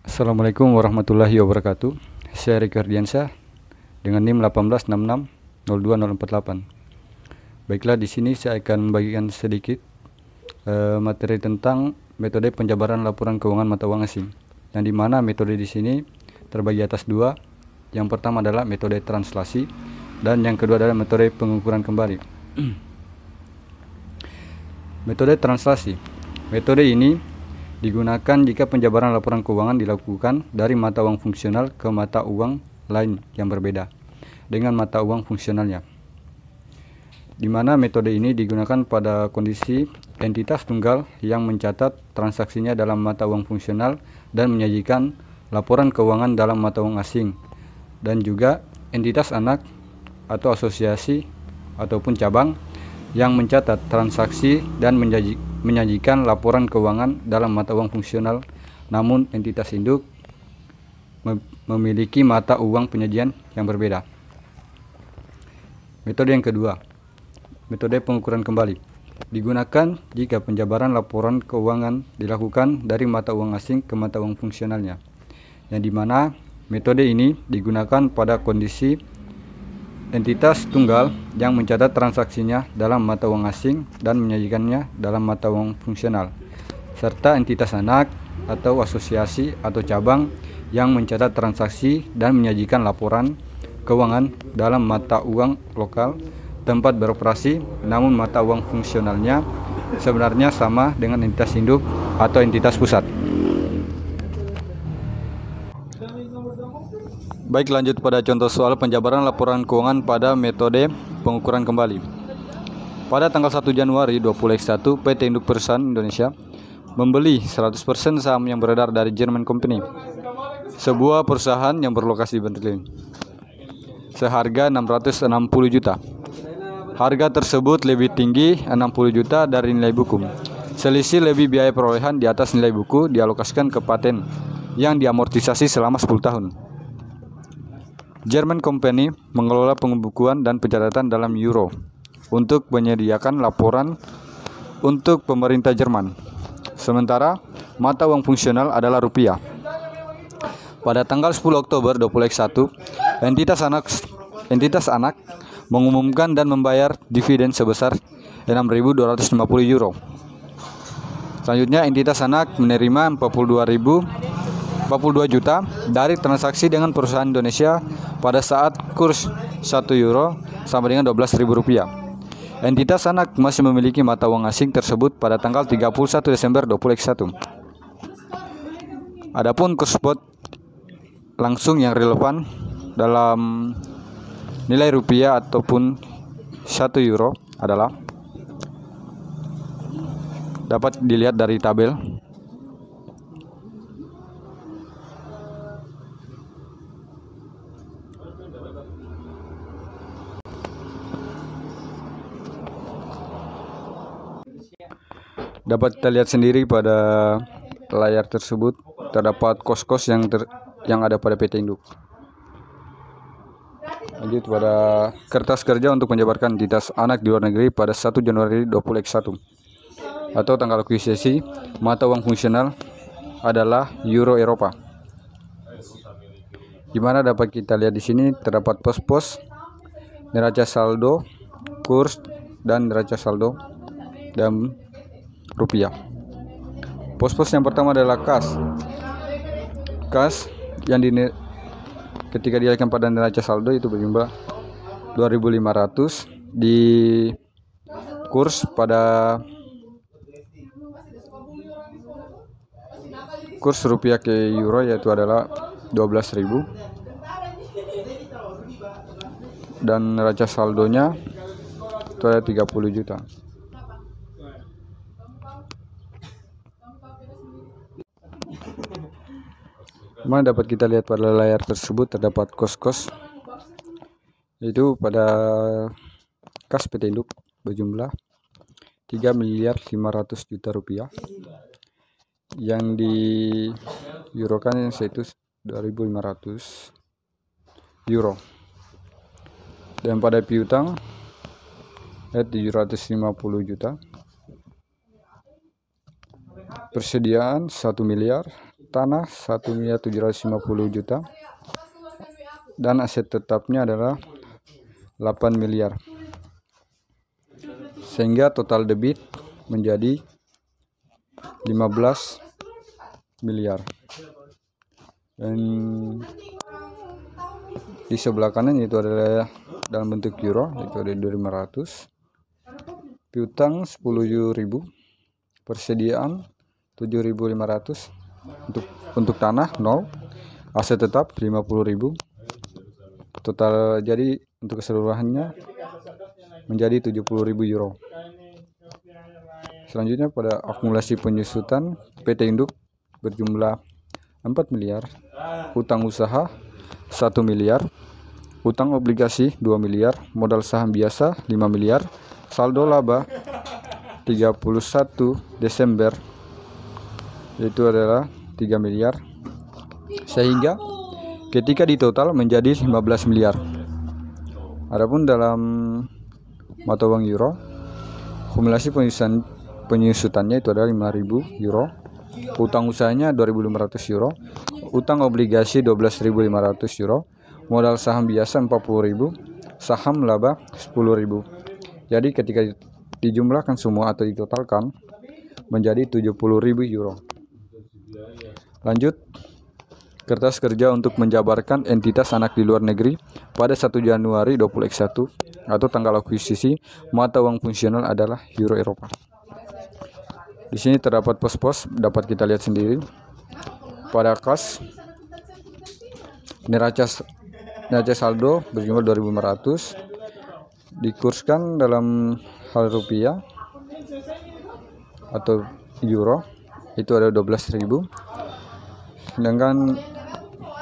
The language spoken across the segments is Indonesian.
Assalamualaikum warahmatullahi wabarakatuh. Saya Riki Ardiansyah dengan NIM 186602048. Baiklah, di sini saya akan membagikan sedikit materi tentang metode penjabaran laporan keuangan mata uang asing. Yang dimana metode di sini terbagi atas dua. Yang pertama adalah metode translasi dan yang kedua adalah metode pengukuran kembali. Metode translasi. Metode ini digunakan jika penjabaran laporan keuangan dilakukan dari mata uang fungsional ke mata uang lain yang berbeda dengan mata uang fungsionalnya, di mana metode ini digunakan pada kondisi entitas tunggal yang mencatat transaksinya dalam mata uang fungsional dan menyajikan laporan keuangan dalam mata uang asing, dan juga entitas anak atau asosiasi ataupun cabang yang mencatat transaksi dan menyajikan laporan keuangan dalam mata uang fungsional, namun entitas induk memiliki mata uang penyajian yang berbeda. Metode yang kedua, metode pengukuran kembali, digunakan jika penjabaran laporan keuangan dilakukan dari mata uang asing ke mata uang fungsionalnya, yang dimana metode ini digunakan pada kondisi entitas tunggal yang mencatat transaksinya dalam mata uang asing dan menyajikannya dalam mata uang fungsional, serta entitas anak atau asosiasi atau cabang yang mencatat transaksi dan menyajikan laporan keuangan dalam mata uang lokal tempat beroperasi, namun mata uang fungsionalnya sebenarnya sama dengan entitas induk atau entitas pusat. Baik, lanjut pada contoh soal penjabaran laporan keuangan pada metode pengukuran kembali. Pada tanggal 1 Januari 2021, PT Induk Perusahaan Indonesia membeli 100% saham yang beredar dari German Company, sebuah perusahaan yang berlokasi di Berlin, seharga 660 juta. Harga tersebut lebih tinggi 60 juta dari nilai buku. Selisih lebih biaya perolehan di atas nilai buku dialokasikan ke paten yang diamortisasi selama 10 tahun. German Company mengelola pembukuan dan pencatatan dalam euro untuk menyediakan laporan untuk pemerintah Jerman. Sementara mata uang fungsional adalah rupiah. Pada tanggal 10 Oktober 2021, entitas anak mengumumkan dan membayar dividen sebesar 6.250 euro. Selanjutnya, entitas anak menerima 42 juta dari transaksi dengan perusahaan Indonesia pada saat kurs 1 euro sama dengan 12.000 rupiah. Entitas anak masih memiliki mata uang asing tersebut pada tanggal 31 Desember 2021. Adapun kurs spot langsung yang relevan dalam nilai rupiah ataupun 1 euro adalah dapat dilihat dari tabel. Dapat kita lihat sendiri pada layar tersebut terdapat kos-kos yang ada pada PT Induk. Lanjut pada kertas kerja untuk menjabarkan entitas anak di luar negeri pada 1 Januari 2021 atau tanggal akuisisi mata uang fungsional adalah Euro Eropa. Di mana dapat kita lihat di sini terdapat pos-pos neraca saldo, kurs dan neraca saldo dan rupiah. Pos-pos yang pertama adalah kas. Kas yang ketika dinaikkan pada neraca saldo itu berjumlah 2.500 di kurs pada kurs rupiah ke euro yaitu adalah 12.000 dan neraca saldonya itu ada 30 juta. Mana dapat kita lihat pada layar tersebut terdapat kos-kos, yaitu pada kas PT Induk berjumlah 3.500 juta rupiah yang di eurokan yaitu 2.500 euro, dan pada piutang 750 juta, persediaan 1 miliar, tanah 1.750.000.000 dan aset tetapnya adalah 8 miliar. Sehingga total debit menjadi 15 miliar. Dan di sebelah kanan itu adalah dalam bentuk euro, yaitu ada 2.500. Piutang 10.000, persediaan 7.500, untuk tanah 0, aset tetap 50.000. Total jadi untuk keseluruhannya menjadi 70.000 euro. Selanjutnya pada akumulasi penyusutan, PT Induk berjumlah 4 miliar, utang usaha 1 miliar, utang obligasi 2 miliar, modal saham biasa 5 miliar, saldo laba 31 Desember itu adalah 3 miliar, sehingga ketika ditotal menjadi 15 miliar. Adapun dalam mata uang euro, akumulasi penyusutannya itu adalah 5.000 euro, utang usahanya 2.500 euro, utang obligasi 12.500 euro, modal saham biasa 40.000, saham laba 10.000. Jadi ketika dijumlahkan semua atau ditotalkan menjadi 70.000 euro. Lanjut, kertas kerja untuk menjabarkan entitas anak di luar negeri pada 1 Januari 2021 atau tanggal akuisisi mata uang fungsional adalah euro Eropa. Di sini terdapat pos-pos, dapat kita lihat sendiri. Pada kas, neraca saldo berjumlah 2.500, dikurskan dalam hal rupiah atau euro itu ada 12.000. Sedangkan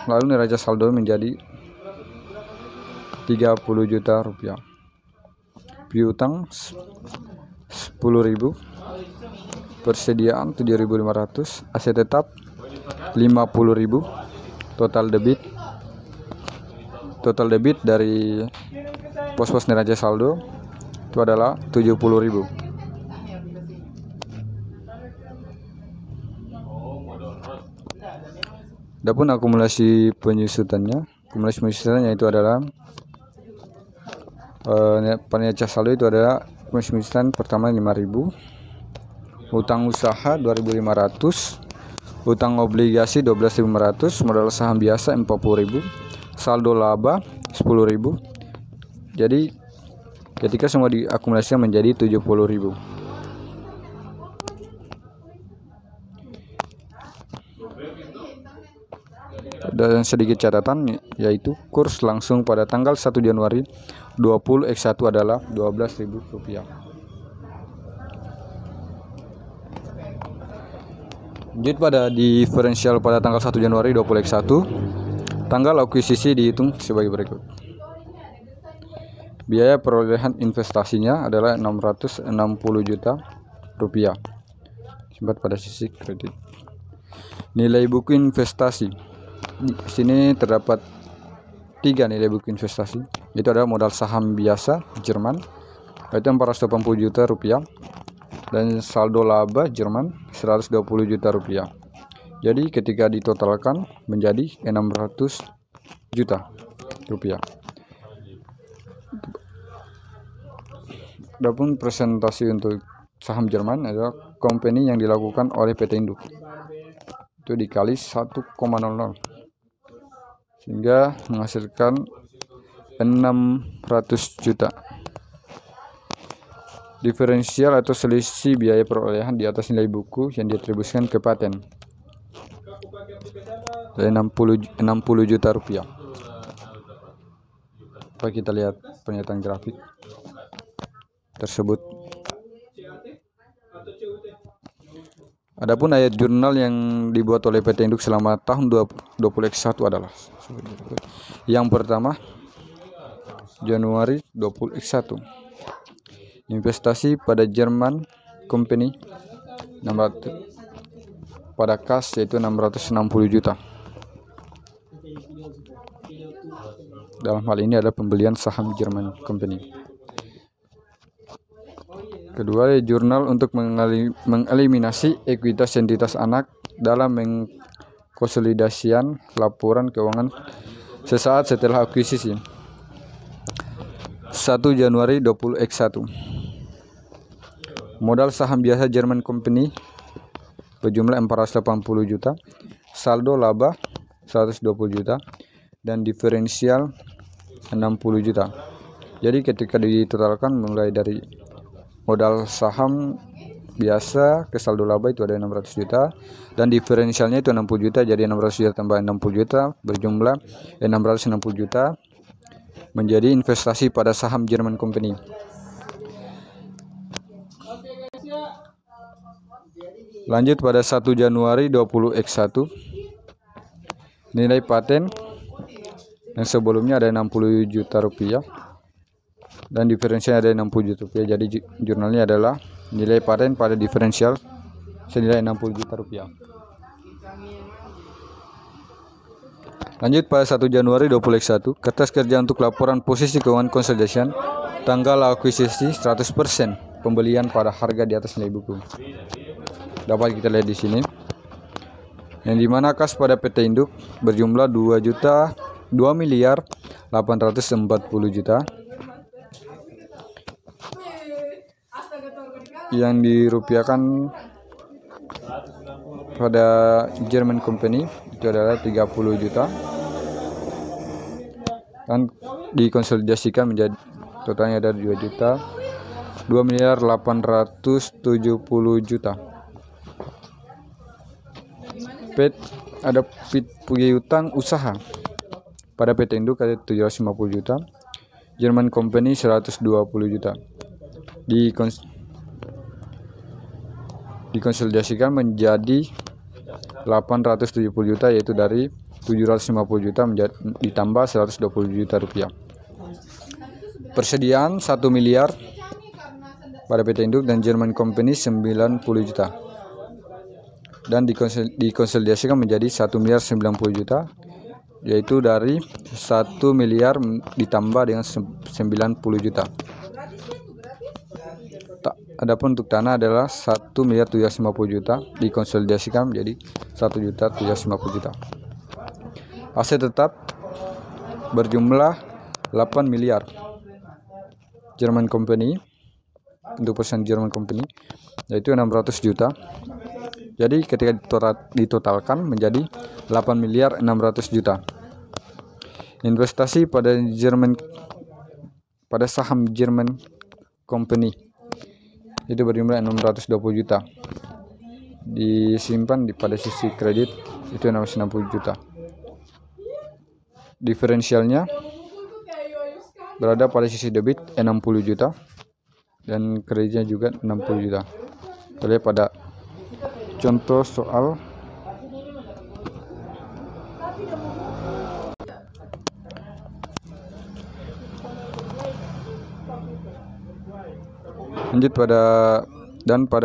lalu neraca saldo menjadi 30 juta rupiah. Piutang 10.000, persediaan 7.500, aset tetap 50.000, total debit dari pos-pos neraca saldo itu adalah 70.000. Adapun akumulasi penyusutannya itu adalah neraca saldo itu adalah penyusutan pertama 5.000, utang usaha 2.500, utang obligasi 12.500, modal saham biasa 40.000, saldo laba 10.000. Jadi ketika semua diakumulasikan menjadi 70.000. Dan sedikit catatan, yaitu kurs langsung pada tanggal 1 Januari 2021 adalah Rp12.000. Lanjut pada diferensial pada tanggal 1 Januari 2021, tanggal akuisisi dihitung sebagai berikut. Biaya perolehan investasinya adalah Rp660 juta, simpan pada sisi kredit. Nilai buku investasi. Di sini terdapat 3 nilai buku investasi. Itu adalah modal saham biasa Jerman, itu Rp480 juta, dan saldo laba Jerman Rp120 juta. Jadi ketika ditotalkan menjadi Rp600 juta. Adapun presentasi untuk saham Jerman adalah company yang dilakukan oleh PT Induk. Itu dikali 1,00 sehingga menghasilkan 600 juta. Diferensial atau selisih biaya perolehan di atas nilai buku yang diatribusikan ke paten 60 juta rupiah. Coba kita lihat pernyataan grafik tersebut. Adapun ayat jurnal yang dibuat oleh PT Induk selama tahun 2021 adalah yang pertama, Januari 2021, investasi pada Jerman Company pada kas yaitu 660 juta. Dalam hal ini adalah pembelian saham Jerman Company. Kedua, jurnal untuk mengeliminasi ekuitas entitas anak dalam konsolidasian laporan keuangan sesaat setelah akuisisi. 1 Januari 20X1. Modal saham biasa German Company berjumlah 480 juta, saldo laba 120 juta, dan diferensial 60 juta. Jadi ketika ditotalkan mulai dari modal saham biasa ke saldo laba itu ada 600 juta dan diferensialnya itu 60 juta, jadi 600 juta tambah 60 juta berjumlah 660 juta menjadi investasi pada saham German Company. Lanjut pada 1 Januari 20X1. Nilai paten yang sebelumnya ada 60 juta rupiah dan diferensialnya ada 60 juta rupiah. Jadi jurnalnya adalah nilai paten pada diferensial senilai 60 juta rupiah. Lanjut pada 1 Januari 2021, kertas kerja untuk laporan posisi keuangan konsolidasian tanggal akuisisi 100% pembelian pada harga di atas nilai buku. Dapat kita lihat di sini. Yang dimana kas pada PT Induk berjumlah 2 miliar 840 juta. Yang dirupiahkan pada German Company itu adalah 30 juta dan dikonsolidasikan menjadi totalnya ada 2 miliar 870 juta. Ada piutang usaha pada PT Induk ada 750 juta, German Company 120 juta. Dikonsolidasikan menjadi 870 juta, yaitu dari 750 juta ditambah 120 juta rupiah. Persediaan 1 miliar pada PT Induk dan German Company 90 juta dan dikonsolidasikan menjadi 1 miliar 90 juta, yaitu dari 1 miliar ditambah dengan 90 juta. Adapun untuk tanah adalah 1 miliar 750 juta dikonsolidasikan menjadi 1 juta 750 juta. Aset tetap berjumlah 8 miliar German Company untuk perusahaan German Company yaitu 600 juta. Jadi ketika ditotalkan menjadi 8 miliar 600 juta. Investasi pada saham German Company itu berjumlah 620 juta. Disimpan pada sisi kredit itu 660 juta. Diferensialnya berada pada sisi debit 60 juta dan kreditnya juga 60 juta. Kita lihat pada contoh soal lanjut pada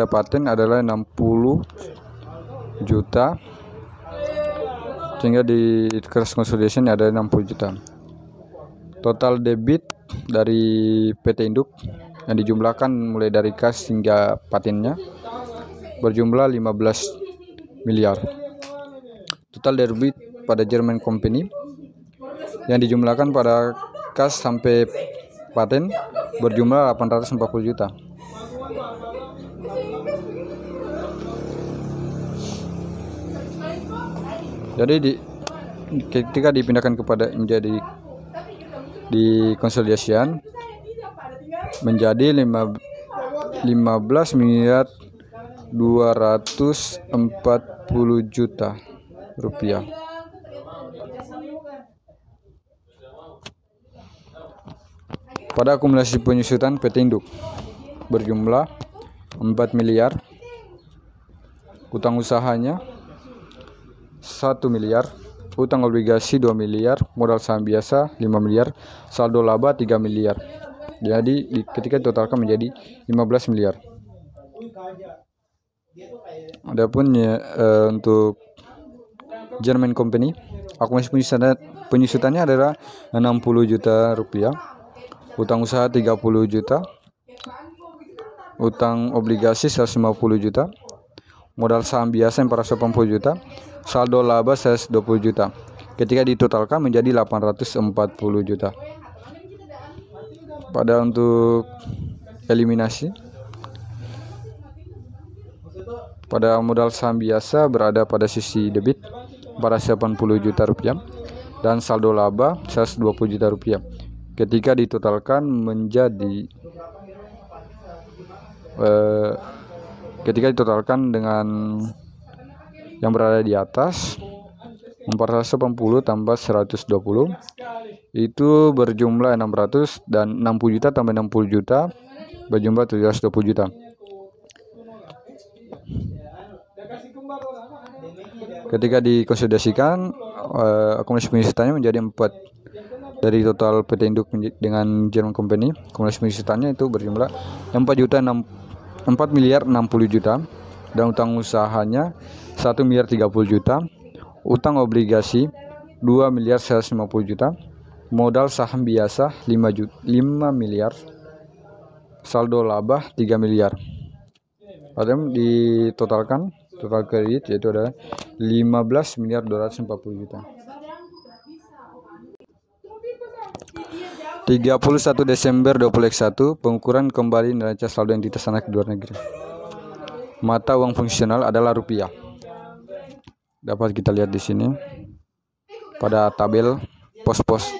paten adalah 60 juta sehingga di kertas konsolidasi ada 60 juta. Total debit dari PT Induk yang dijumlahkan mulai dari kas hingga patennya berjumlah 15 miliar. Total debit pada German Company yang dijumlahkan pada kas sampai paten berjumlah 840 juta. Jadi ketika dipindahkan kepada menjadi di konsolidasian menjadi 15 miliar 240 juta rupiah. Pada akumulasi penyusutan PT Induk berjumlah 4 miliar, utang usahanya 1 miliar, utang obligasi 2 miliar, modal saham biasa 5 miliar, saldo laba 3 miliar. Jadi ketika ditotalkan menjadi 15 miliar. Adapun untuk German Company, akumulasi penyusutannya adalah 60 juta rupiah, utang usaha 30 juta, utang obligasi 150 juta, modal saham biasa 480 juta, saldo laba 120 juta. Ketika ditotalkan menjadi 840 juta. Pada untuk eliminasi, pada modal saham biasa berada pada sisi debit 480 juta rupiah dan saldo laba 120 juta rupiah. Ketika ditotalkan menjadi dengan yang berada di atas 480 tambah 120 itu berjumlah 600 dan 60 juta tambah 60 juta berjumlah 720 juta. Ketika dikonsolidasikan akumulasi penyusutannya menjadi 4 dari total PT Induk dengan German Company. Akumulasi penyusutannya itu berjumlah 4 miliar 60 juta dan utang usahanya 1 miliar 30 juta, utang obligasi 2 miliar 150 juta, modal saham biasa 5 miliar, saldo laba 3 miliar. Padahal ditotalkan total kredit yaitu adalah 15 miliar 240 juta. 31 Desember 2021 pengukuran kembali neraca saldo entitas anak di luar negeri. Mata uang fungsional adalah rupiah. Dapat kita lihat di sini pada tabel pos-pos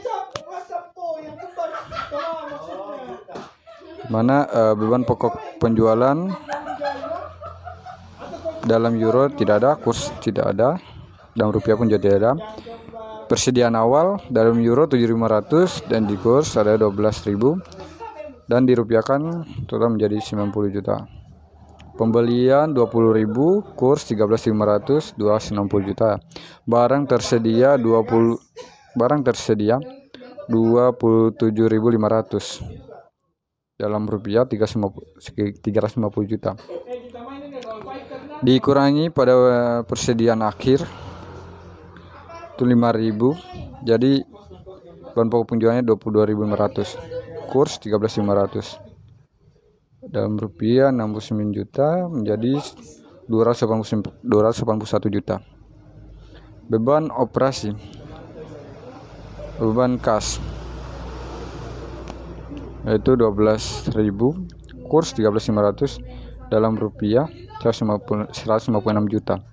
mana beban pokok penjualan dalam euro tidak ada, kurs tidak ada, dan rupiah pun tidak ada. Persediaan awal dalam euro 7.500 dan di kurs ada 12.000 dan dirupiahkan total menjadi 90 juta. Pembelian 20.000, kurs 13.500, 260 juta. Barang tersedia 27.500 dalam rupiah 350 juta. Dikurangi pada persediaan akhir itu 5.000, jadi bahan pokok penjualannya 22.500, kurs 13.500 dalam rupiah 69 juta menjadi 281 juta. Beban operasi, beban kas yaitu 12.000, kurs 13.500 dalam rupiah 156 juta.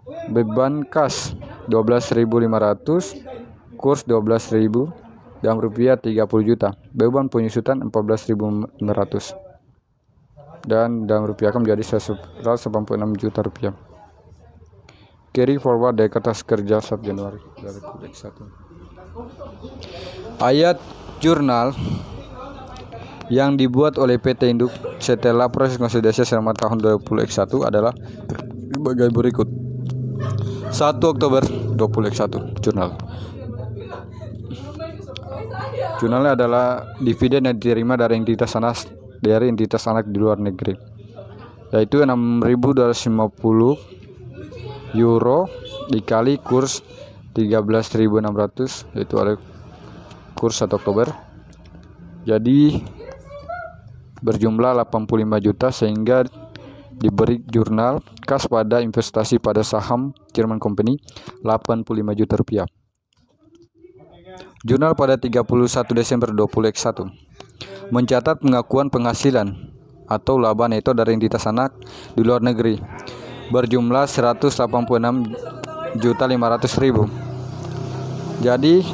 Beban kas 12.500, kurs 12.000 dalam rupiah 30 juta. Beban penyusutan 14.500 dan dalam rupiah akan menjadi 186 juta rupiah. Carry forward dari kertas kerja 1 Januari 2021. Ayat jurnal yang dibuat oleh PT Induk setelah proses konsolidasi selama tahun 2021 adalah sebagai berikut. 1 Oktober 2021 jurnal. Jurnalnya adalah dividen yang diterima dari entitas anak di luar negeri, yaitu 6.250 euro dikali kurs 13.600, yaitu ada kurs 1 Oktober. Jadi berjumlah 85 juta sehingga diberi jurnal kas pada investasi pada saham German Company 85 juta rupiah. Jurnal pada 31 Desember 2021 mencatat pengakuan penghasilan atau laba neto dari entitas anak di luar negeri berjumlah 186.500.000. Jadi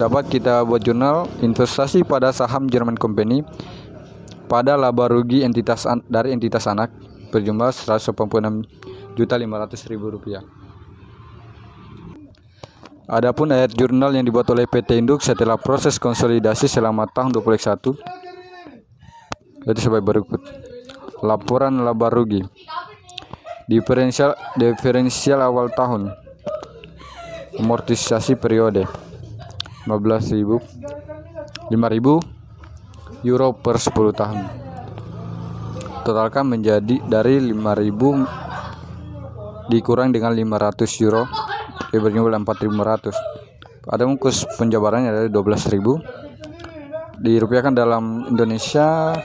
dapat kita buat jurnal investasi pada saham German Company pada laba rugi dari entitas anak berjumlah 186.500.000 rupiah. Adapun ayat jurnal yang dibuat oleh PT Induk setelah proses konsolidasi selama tahun 2021 itu sebagai berikut. Laporan laba rugi, diferensial awal tahun, amortisasi periode 5.000 euro per 10 tahun. Totalkan menjadi dari 5.000 dikurang dengan 500 euro berjumlah 4.500. Ada kurs penjabarannya dari 12.000 dirupiahkan dalam Indonesia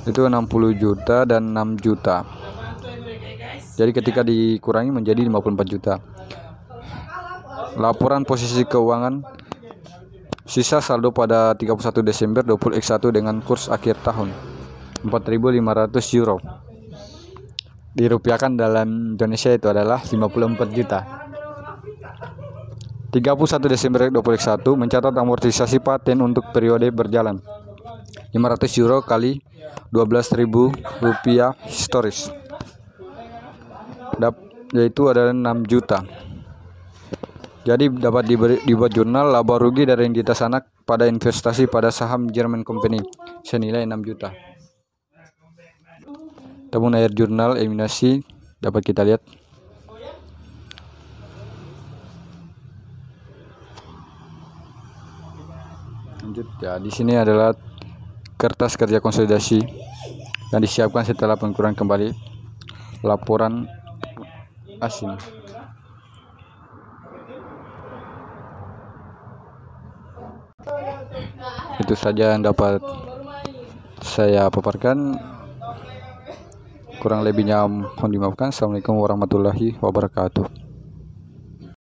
itu 60 juta dan 6 juta. Jadi ketika dikurangi menjadi 54 juta. Laporan posisi keuangan sisa saldo pada 31 Desember 2021 dengan kurs akhir tahun 4.500 euro. Dirupiahkan dalam Indonesia itu adalah 54 juta. 31 Desember 2021 mencatat amortisasi paten untuk periode berjalan 500 euro kali 12.000 rupiah historis, yaitu adalah 6 juta. Jadi dapat dibuat jurnal laba rugi dari entitas anak pada investasi pada saham German Company senilai 6 juta. Tabung air jurnal eliminasi dapat kita lihat. Lanjut ya, di sini adalah kertas kerja konsolidasi yang disiapkan setelah pengukuran kembali laporan asing. Itu saja yang dapat saya paparkan, kurang lebihnya mohon dimaafkan. Assalamualaikum warahmatullahi wabarakatuh.